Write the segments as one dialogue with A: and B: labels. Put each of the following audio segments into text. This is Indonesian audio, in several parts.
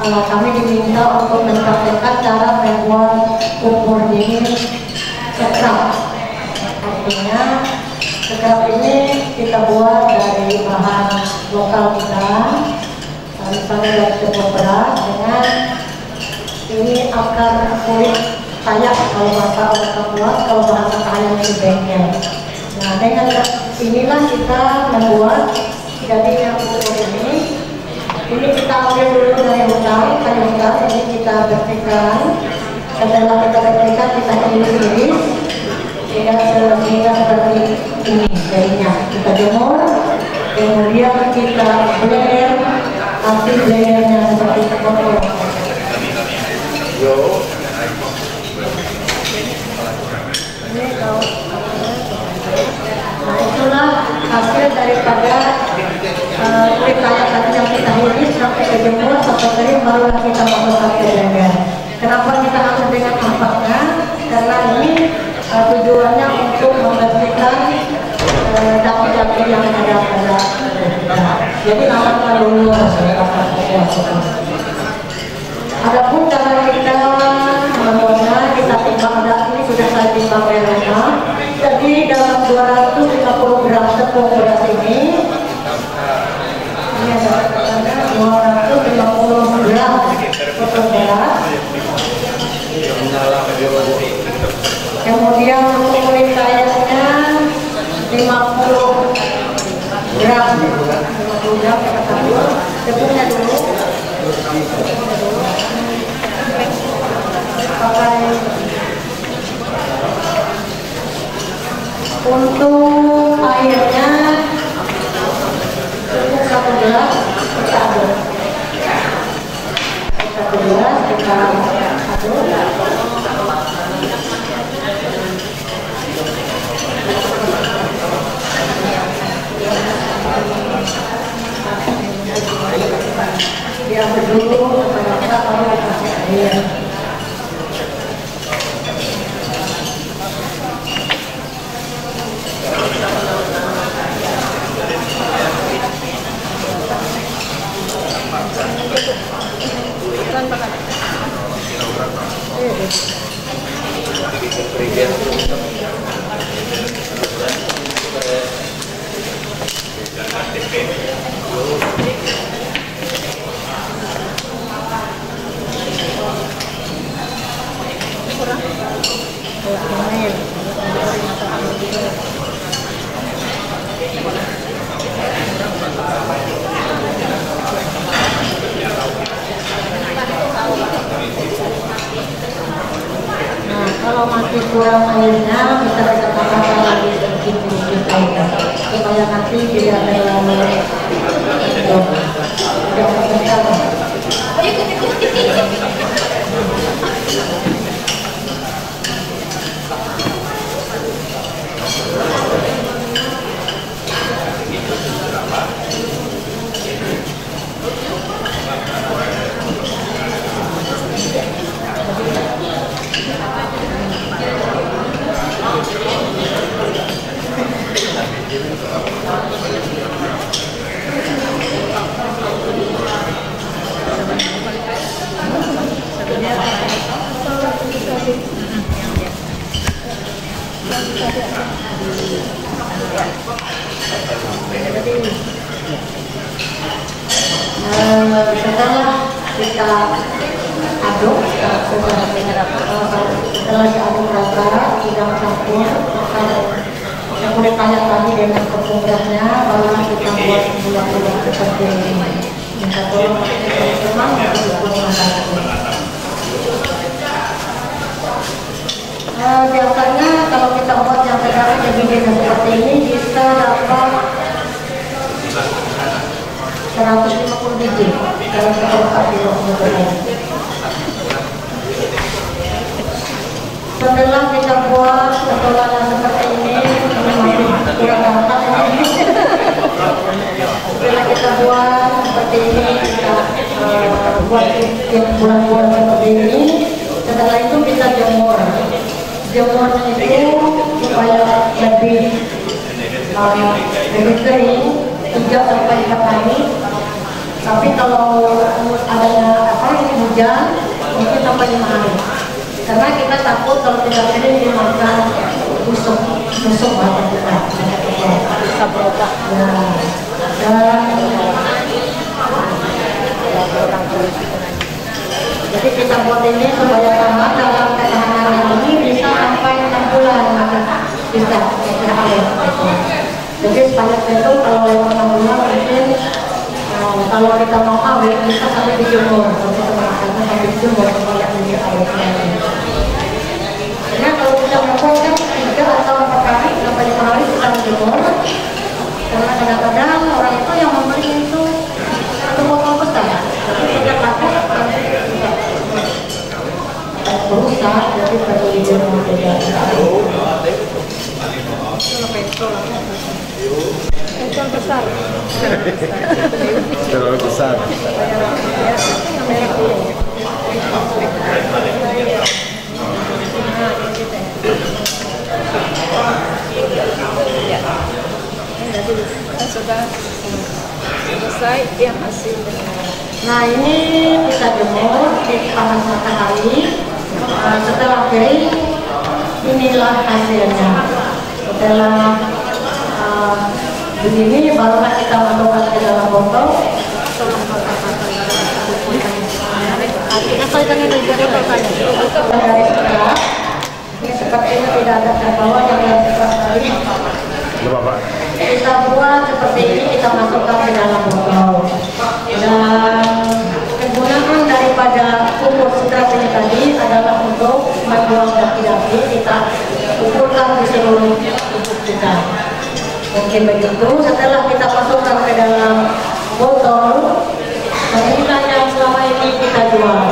A: kami diminta untuk mempraktekkan cara membuat kubur dingin sekrap. Artinya sekrap ini kita buat dari bahan lokal kita, misalnya dari tepung beras dengan ini akar kulit kayak, kalau bahasa orang buat, kalau bahasa kaya itu bengkel. Nah, dengan inilah kita membuat jadinya kubur ini. Ini kita ambil dulu dari hutan, kayu hutan, ini kita bersihkan. Setelah kita bersihkan, kita iris-iris sehingga seperti ini jadinya. Kita jemur, kemudian kita blender, hasil blendernya seperti seperti ini. Nah, itulah hasil daripada kulit kayak tadi yang kita iris sampai ke jemur sampai kering, barulah kita masukkan ke blender. Kenapa kita harus dengan ampaknya? Karena ini tujuannya untuk membersihkan daki-daki yang ada pada kita. Jadi amankan dulu. Adapun cara kita membuatnya, kita timbang, ini sudah saya timbang belenya. Jadi dalam 250 gram tepung beras ini ada 250 gram tepung beras. Kemudian untuk kulit kayaknya 50 gram, 50 gram tepungnya dulu. Pakai untuk airnya cukup 1 gelas, kita aduk. 1 gelas kita aduk. Diambil dulu supaya kita tahu kasih air. Nah, kalau masih kurang airnya, bisa kita tambahkan lagi sedikit air supaya nanti tidak terlalu setelah kita aduk, setelah diaduk rata, sudah campur yang kulit kayak tadi dengan tepung berasnya, barulah kita buat bulat-bulat seperti ini. Minta tolong teman-teman biasanya kalau kita buat yang sekarang yang bikin seperti ini bisa dapat 150 biji dalam satu kilo. Setelah kita buat potongan seperti ini, masih kurang rata. Setelah kita buat seperti ini, kita buat bulat-bulat seperti ini. Setelah itu kita jemur. Jemurnya itu supaya lebih kering 3 sampai 4 hari. Tapi kalau adanya ini hujan, mungkin sampai 5 hari. Karena kita takut kalau tidak ini dimakan busuk mata kita.
B: Bisa berubah.
A: Dan jadi kita buat ini supaya tamat dalam ketahanan ini bisa sampai 6 bulan bisa jadi supaya itu kalau lewat 6 bulan mungkin kalau kita mau awet bisa sampai dijemur sampai dijemur supaya ini awetnya. Karena kalau kita melakukan 3 atau 4 kali sampai 5 hari kita dijemur. Karena kadang-kadang orang itu yang membeli itu satu botol besar, tapi tidak pakai berusaha jadi perlu dijemur tidak.
B: Pensol besar.
C: Terlalu besar.
B: Sudah selesai yang hasil.
A: Nah ini kita jemur di panas matahari. Setelah kering, inilah hasilnya. Setelah begini barulah kita masukkan ke dalam botol. Dari sekarang, ini sepertinya tidak ada terbawa yang sekali. Kita buat seperti ini, kita masukkan ke dalam botol. Dan kegunaan daripada pupuk setrap ini tadi adalah untuk membuang daki-daki. Kita kumpulkan di seluruh pupuk kita. Mungkin begitu. Setelah kita masukkan ke dalam botol, inilah yang selama ini kita jual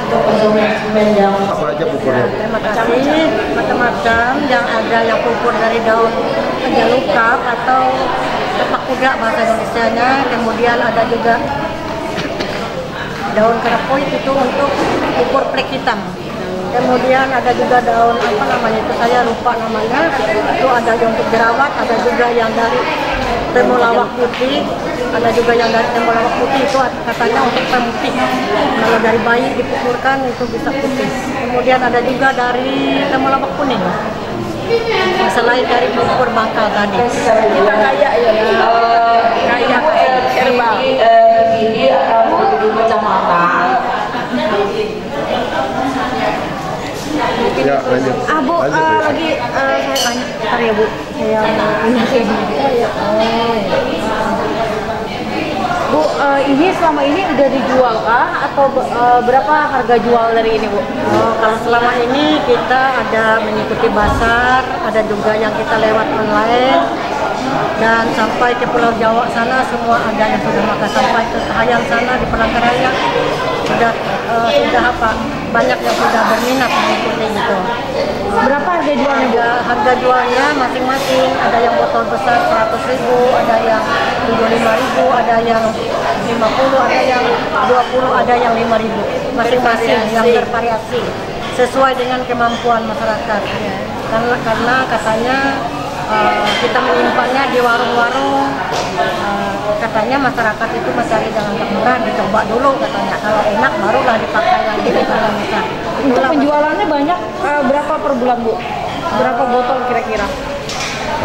A: untuk konsumen yang
C: Apa aja pupuknya?
A: terima kasih. Macam-macam yang ada yang pupuk dari daun penjelukap atau lepak kuda bahasa Indonesianya. Kemudian ada juga daun kerapoit itu untuk pupuk plek hitam. Kemudian ada juga daun apa namanya itu saya lupa namanya. Itu ada yang untuk jerawat, ada juga yang dari temulawak putih, ada juga yang dari temulawak putih itu katanya untuk pemutih. Kalau dari bayi dipukulkan itu bisa putih. Kemudian ada juga dari temulawak kuning. Selain dari pupuk bangkal tadi.
B: Kita kayak kayak herbal.
D: Gigi atau kacamata.
C: Ya, lanjut.
B: Bu,
C: Lanjut, ya.
B: lagi saya tanya, ntar ya Bu, saya Bu, ini selama ini udah dijual kah atau berapa harga jual dari ini Bu?
A: Kalau selama ini kita ada mengikuti pasar, ada juga yang kita lewat online, dan sampai ke Pulau Jawa sana semua ada yang sudah makan, sampai ke Hayang sana di Palangkaraya sudah banyak yang sudah berminat mengikuti gitu.
B: Berapa harga jualnya Bu?
A: Harga jualnya masing-masing, ada yang botol besar 100.000, ada yang 75.000, ada yang 50, ada yang 20, ada yang 5.000, masing-masing yang bervariasi sesuai dengan kemampuan masyarakat. Karena katanya kita menyimpannya di warung-warung, katanya masyarakat itu mencari dengan murah, dicoba dulu katanya, kalau enak barulah dipakai lagi kalau misal.
B: Untuk penjualannya banyak, berapa per bulan Bu? Berapa botol kira-kira?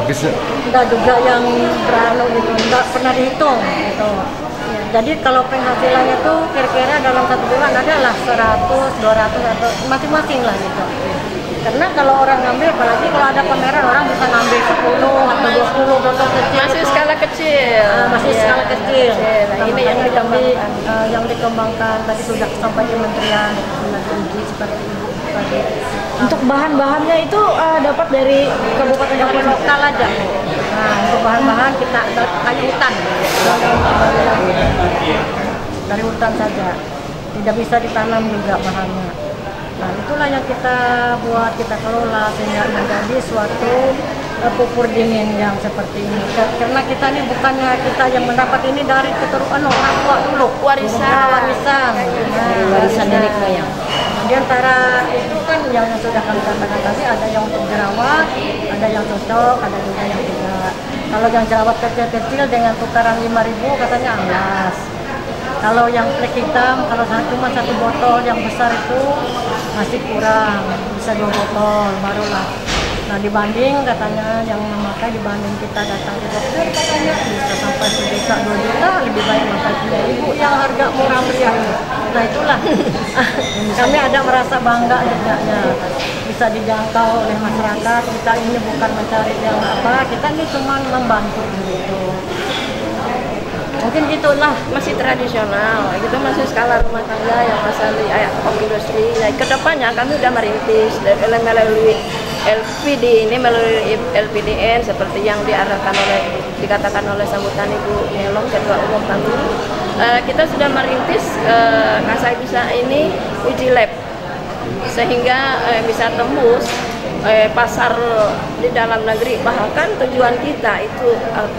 C: Habisnya?
A: Enggak juga yang beranu gitu, enggak pernah dihitung gitu. Ya, jadi kalau penghasilannya tuh kira-kira dalam 1 bulan adalah 100, 200 atau masing-masing lah gitu. Karena kalau orang ngambil, apalagi kalau ada pameran, orang bisa ngambil 10 atau 20 botol kecil.
B: Masih
A: itu.
B: skala kecil.
A: Masih skala kecil.
B: Nah, ini yang dikembangkan.
A: Yang dikembangkan tadi sudah sampai Kementerian Energi seperti itu tadi.
B: Untuk bahan-bahannya itu dapat dari kabupaten
A: Dari lokal aja. Nah, untuk bahan-bahan kita kayu hutan. Dari hutan saja. Tidak bisa ditanam juga bahannya. Nah, itulah yang kita buat, kita kelola sehingga menjadi suatu pupur dingin yang seperti ini. Karena kita ini bukannya kita yang mendapat ini dari keturunan orang tua dulu, warisan. Warisan nenek moyang. Di antara itu kan yang sudah kami katakan tadi, ada yang untuk jerawat, ada yang cocok, ada juga yang tidak. Kalau yang jerawat kecil-kecil dengan tukaran 5.000 katanya alas. Kalau yang flek hitam, kalau cuma satu botol yang besar itu masih kurang, bisa 2 botol barulah. Nah dibanding katanya yang memakai, dibanding kita datang ke dokter katanya bisa sampai 1 juta 2 juta, lebih baik makan punya ibu yang harga murah meriah. Nah itulah kami ada merasa bangga juga bisa dijangkau oleh masyarakat. Kita ini bukan mencari yang apa, kita ini cuma membantu gitu. Mungkin gitulah.
E: Masih tradisional, itu masih skala rumah tangga yang masih kopi industri. Nah, kedepannya kami udah merintis melalui LPD ini, melalui LPDN seperti yang dikatakan oleh sambutan Ibu Melong, Ketua Umum kami. Kita sudah merintis Kasai Bisa ini uji lab sehingga bisa tembus pasar di dalam negeri, bahkan tujuan kita itu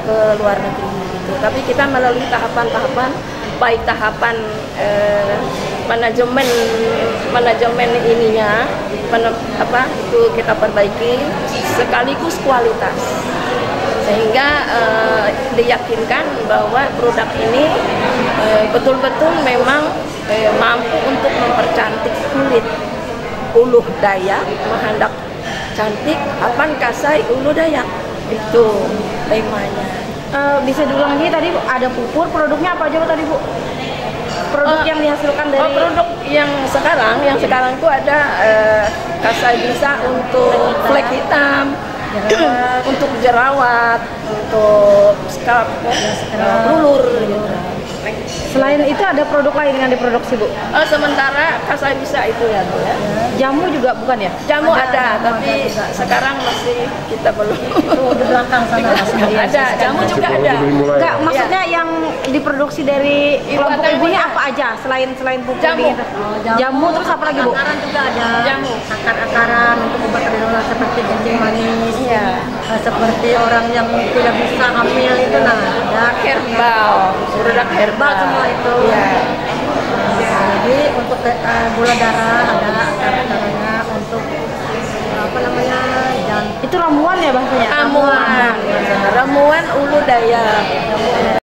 E: ke luar negeri gitu. Tapi kita melalui tahapan-tahapan, baik tahapan manajemen ininya itu kita perbaiki sekaligus kualitas, sehingga diyakinkan bahwa produk ini betul-betul memang mampu untuk mempercantik kulit Uluh Dayak, menghendak cantik Hapan Kasai Uluh Dayak, itu temanya.
B: Bisa diulang lagi tadi ada pupur, produknya apa aja Bu tadi Bu? Produk yang dihasilkan dari
E: produk yang sekarang tuh ada Kasai Bisa untuk flek hitam, untuk jerawat, untuk scalp, blulur gitu.
B: Selain itu ada produk lain yang diproduksi Bu?
E: Sementara Kasai Bisa itu ya Bu ya.
B: Jamu juga bukan ya?
E: Jamu ada, tapi sekarang masih kita belum.
A: Tuh di belakang sana
E: Ada, jamu juga ada.
B: Enggak, maksudnya yang diproduksi dari kelompok ibunya apa aja selain pupur
E: Jamu.
B: gitu? Jamu terus apa lagi Bu?
A: Akaran juga ada.
E: Jamu.
A: Akar-akaran untuk obat tradisional seperti kencing manis.
E: Iya.
A: Seperti orang yang tidak bisa hamil itu nah, ada
E: Herbal, produk herbal
A: semua itu.
E: Iya.
A: Jadi untuk gula darah ada akar-akarnya, untuk apa namanya jantung.
B: Itu ramuan ya bahasanya?
E: Ramuan Uluh Dayak.